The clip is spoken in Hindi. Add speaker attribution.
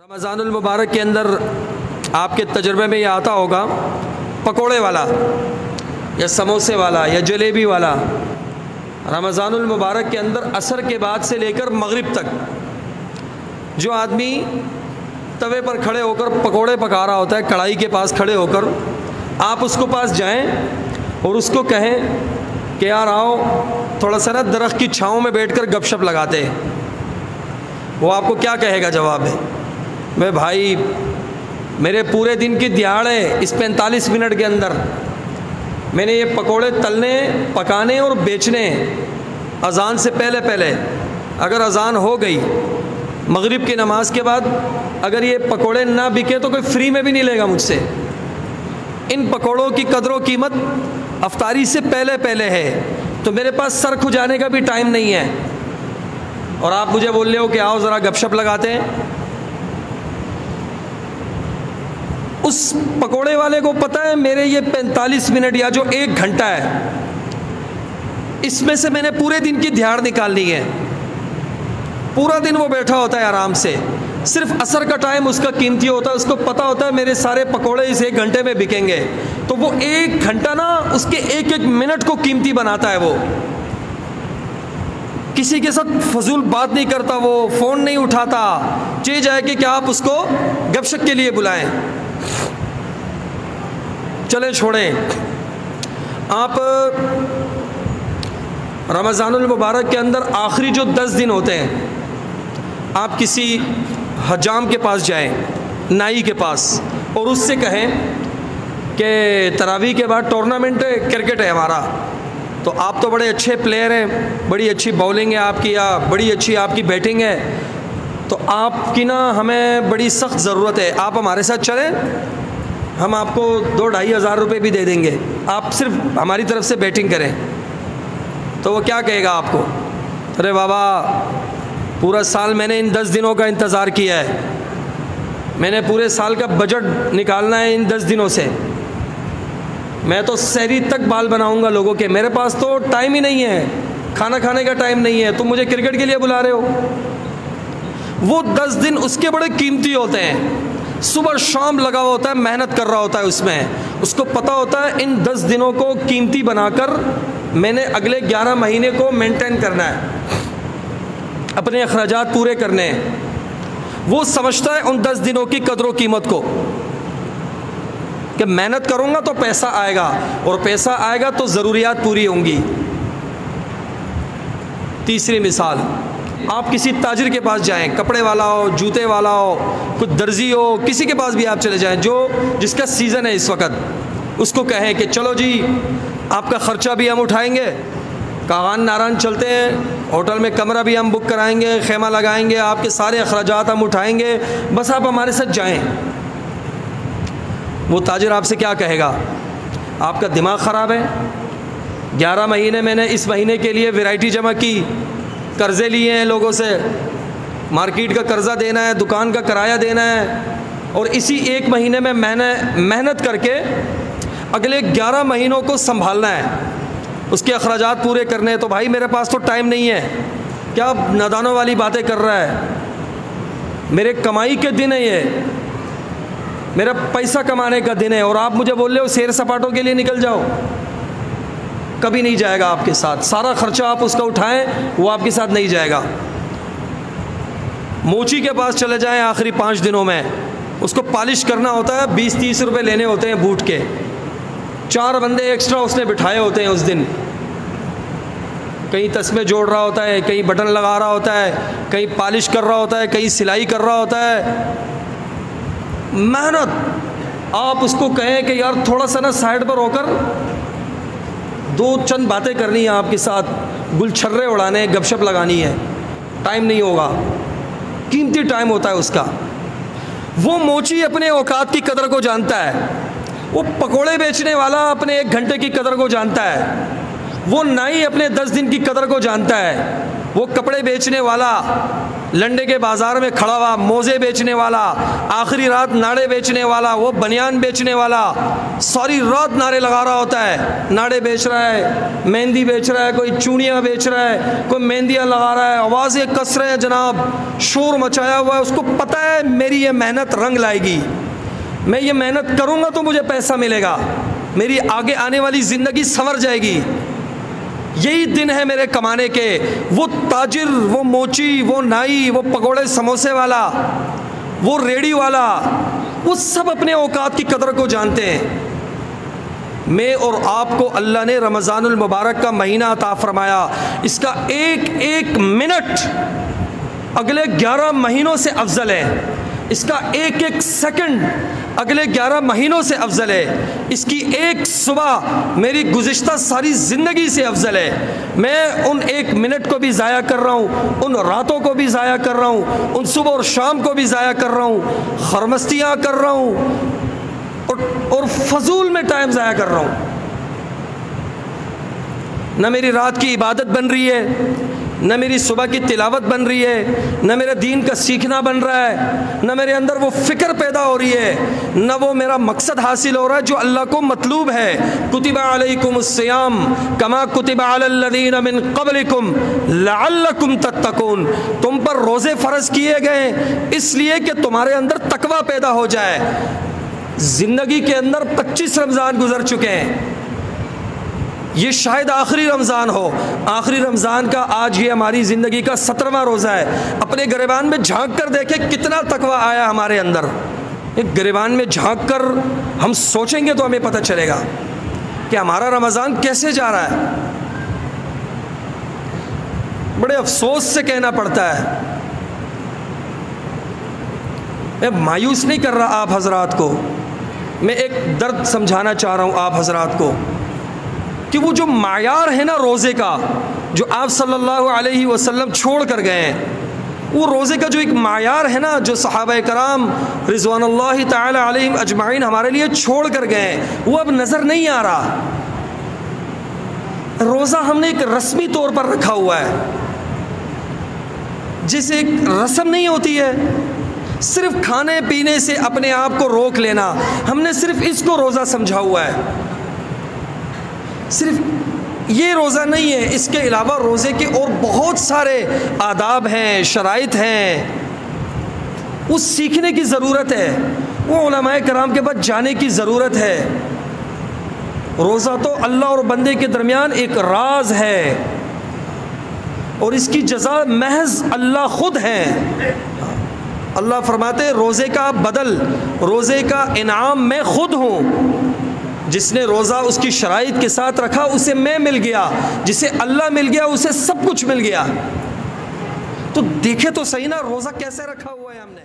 Speaker 1: रमज़ानुल मुबारक के अंदर आपके तजर्बे में ये आता होगा, पकोड़े वाला या समोसे वाला या जलेबी वाला रमज़ानुल मुबारक के अंदर असर के बाद से लेकर मगरिब तक जो आदमी तवे पर खड़े होकर पकोड़े पका रहा होता है, कढ़ाई के पास खड़े होकर, आप उसको पास जाएं और उसको कहें कि यार आओ थोड़ा सा ना दरख्त की छाँव में बैठकर गपशप लगाते हैं, वो आपको क्या कहेगा जवाब में? मैं भाई मेरे पूरे दिन की दिहाड़ है, इस 45 मिनट के अंदर मैंने ये पकोड़े तलने, पकाने और बेचने अज़ान से पहले पहले, अगर अज़ान हो गई मगरिब की नमाज के बाद, अगर ये पकोड़े ना बिके तो कोई फ्री में भी नहीं लेगा मुझसे। इन पकोड़ों की कदर व कीमत अफ्तारी से पहले पहले है, तो मेरे पास सर खुजाने का भी टाइम नहीं है और आप मुझे बोल रहे हो कि आओ ज़रा गपशप लगाते हैं। उस पकोड़े वाले को पता है मेरे ये 45 मिनट या जो 1 घंटा है, इसमें से मैंने पूरे दिन की दिहाड़ निकालनी है। पूरा दिन वो बैठा होता है आराम से, सिर्फ असर का टाइम उसका कीमती होता है, उसको पता होता है मेरे सारे पकोड़े इस 1 घंटे में बिकेंगे, तो वो 1 घंटा ना उसके एक एक मिनट को कीमती बनाता है। वो किसी के साथ फजूल बात नहीं करता, वो फ़ोन नहीं उठाता, चाहिए जाए कि क्या आप उसको गपशप के लिए बुलाएं। चलें छोड़ें, आप रमज़ानुल मुबारक के अंदर आखिरी जो 10 दिन होते हैं, आप किसी हजाम के पास जाएं, नाई के पास, और उससे कहें कि तरावी के बाद टूर्नामेंट क्रिकेट है हमारा, तो आप तो बड़े अच्छे प्लेयर हैं, बड़ी अच्छी बॉलिंग है आपकी या बड़ी अच्छी आपकी बैटिंग है, तो आपकी ना हमें बड़ी सख्त ज़रूरत है, आप हमारे साथ चलें, हम आपको 2-2.5 हज़ार रुपये भी दे देंगे, आप सिर्फ हमारी तरफ से बैटिंग करें। तो वो क्या कहेगा आपको? अरे बाबा पूरा साल मैंने इन 10 दिनों का इंतज़ार किया है, मैंने पूरे साल का बजट निकालना है इन 10 दिनों से, मैं तो सहरी तक बाल बनाऊंगा लोगों के, मेरे पास तो टाइम ही नहीं है, खाना खाने का टाइम नहीं है, तुम मुझे क्रिकेट के लिए बुला रहे हो। वो 10 दिन उसके बड़े कीमती होते हैं, सुबह शाम लगा हुआ होता है, मेहनत कर रहा होता है उसमें, उसको पता होता है इन 10 दिनों को कीमती बनाकर मैंने अगले 11 महीने को मेंटेन करना है, अपने अखराजात पूरे करने हैं। वो समझता है उन 10 दिनों की कदर व कीमत को कि मेहनत करूँगा तो पैसा आएगा, और पैसा आएगा तो ज़रूरियात पूरी होंगी। तीसरी मिसाल, आप किसी ताजिर के पास जाएं, कपड़े वाला हो, जूते वाला हो, कुछ दर्जी हो, किसी के पास भी आप चले जाएं जो जिसका सीज़न है इस वक्त, उसको कहें कि चलो जी आपका ख़र्चा भी हम उठाएंगे, कागान नारान चलते हैं, होटल में कमरा भी हम बुक कराएंगे, खेमा लगाएंगे, आपके सारे अखराजात हम उठाएंगे, बस आप हमारे साथ जाएं। वो ताजिर आपसे क्या कहेगा? आपका दिमाग ख़राब है, 11 महीने मैंने इस महीने के लिए वैरायटी जमा की, कर्ज़े लिए हैं लोगों से, मार्केट का कर्ज़ा देना है, दुकान का किराया देना है, और इसी 1 महीने में मैंने मेहनत करके अगले 11 महीनों को संभालना है, उसके अखराजात पूरे करने हैं, तो भाई मेरे पास तो टाइम नहीं है। क्या नादानों वाली बातें कर रहा है? मेरे कमाई के दिन है ये, मेरा पैसा कमाने का दिन है, और आप मुझे बोल रहे हो सैर सपाटों के लिए निकल जाओ। कभी नहीं जाएगा आपके साथ, सारा खर्चा आप उसका उठाएं, वो आपके साथ नहीं जाएगा। मोची के पास चले जाएं आखिरी 5 दिनों में, उसको पॉलिश करना होता है, 20-30 रुपये लेने होते हैं बूट के, 4 बंदे एक्स्ट्रा उसने बिठाए होते हैं उस दिन, कहीं तस्मे जोड़ रहा होता है, कहीं बटन लगा रहा होता है, कहीं पॉलिश कर रहा होता है, कहीं सिलाई कर रहा होता है, मेहनत। आप उसको कहें कि यार थोड़ा सा ना साइड पर होकर 2 चंद बातें करनी है आपके साथ, गुलछर्रे उड़ाने, गपशप लगानी है, टाइम नहीं होगा, कीमती टाइम होता है उसका। वो मोची अपने औकात की कदर को जानता है, वो पकोड़े बेचने वाला अपने 1 घंटे की कदर को जानता है, वो नाई अपने 10 दिन की कदर को जानता है, वो कपड़े बेचने वाला, लंडे के बाज़ार में खड़ा हुआ, मोज़े बेचने वाला, आखिरी रात नाड़े बेचने वाला, वो बनियान बेचने वाला सारी रात नारे लगा रहा होता है, नाड़े बेच रहा है, मेहंदी बेच रहा है, कोई चूड़ियाँ बेच रहा है, कोई मेहंदियाँ लगा रहा है, आवाज़ें कस रहे हैं जनाब, शोर मचाया हुआ है। उसको पता है मेरी ये मेहनत रंग लाएगी, मैं ये मेहनत करूँगा तो मुझे पैसा मिलेगा, मेरी आगे आने वाली ज़िंदगी संवर जाएगी, यही दिन है मेरे कमाने के। वो ताजिर, वो मोची, वो नाई, वो पकोड़े समोसे वाला, वो रेडी वाला, वो सब अपने औकात की कदर को जानते हैं। मैं और आपको अल्लाह ने रमज़ानुल मुबारक का महीना अता फरमाया, इसका एक एक मिनट अगले 11 महीनों से अफजल है, इसका एक एक सेकंड अगले 11 महीनों से अफजल है, इसकी एक सुबह मेरी गुज़िश्ता सारी ज़िंदगी से अफजल है। मैं उन एक मिनट को भी ज़ाया कर रहा हूँ, उन रातों को भी ज़ाया कर रहा हूँ, उन सुबह और शाम को भी ज़ाया कर रहा हूँ, खरमस्तियाँ कर रहा हूँ और फजूल में टाइम ज़ाया कर रहा हूँ। न मेरी रात की इबादत बन रही है, न मेरी सुबह की तिलावत बन रही है, न मेरे दीन का सीखना बन रहा है, न मेरे अंदर वो फ़िक्र पैदा हो रही है, न वो मेरा मकसद हासिल हो रहा है जो अल्लाह को मतलूब है। कुतिबा अलैकुमुस्सियाम कमा कुतिबा अलल्लज़ीना मिन क़ब्लिकुम लअल्लकुम तत्तकून, तुम पर रोज़े फ़र्ज़ किए गए इसलिए कि तुम्हारे अंदर तकवा पैदा हो जाए। ज़िंदगी के अंदर 25 रमज़ान गुजर चुके हैं, ये शायद आखिरी रमज़ान हो, आखिरी रमज़ान का आज ये हमारी ज़िंदगी का 17वां रोज़ा है। अपने गिरबान में झांक कर देखें कितना तकवा आया हमारे अंदर। एक गिरबान में झांक कर हम सोचेंगे तो हमें पता चलेगा कि हमारा रमज़ान कैसे जा रहा है। बड़े अफसोस से कहना पड़ता है, मैं मायूस नहीं कर रहा आप हजरात को, मैं एक दर्द समझाना चाह रहा हूँ आप हजरात को कि वो जो मायार है ना रोज़े का, जो आप सल्लल्लाहु अलैहि वसल्लम छोड़ कर गए हैं, वो रोज़े का जो एक मायार है ना, जो सहाबा कराम रिज़वानुल्लाहि ताला अलैहिम अजमाइन हमारे लिए छोड़ कर गए हैं, वो अब नज़र नहीं आ रहा। रोज़ा हमने एक रस्मी तौर पर रखा हुआ है, जैसे एक रस्म नहीं होती है सिर्फ खाने पीने से अपने आप को रोक लेना, हमने सिर्फ इसको रोज़ा समझा हुआ है। सिर्फ ये रोज़ा नहीं है, इसके अलावा रोज़े के और बहुत सारे आदाब हैं, शराइत हैं, उस सीखने की ज़रूरत है, वो उलमाए कराम के पास जाने की ज़रूरत है। रोज़ा तो अल्लाह और बंदे के दरमियान एक राज है और इसकी जज़ा महज अल्लाह ख़ुद है। अल्लाह फरमाते रोज़े का बदल, रोज़े का इनाम मैं ख़ुद हूँ। जिसने रोज़ा उसकी शराइत के साथ रखा उसे मैं मिल गया, जिसे अल्लाह मिल गया उसे सब कुछ मिल गया। तो देखे तो सही ना रोज़ा कैसे रखा हुआ है हमने।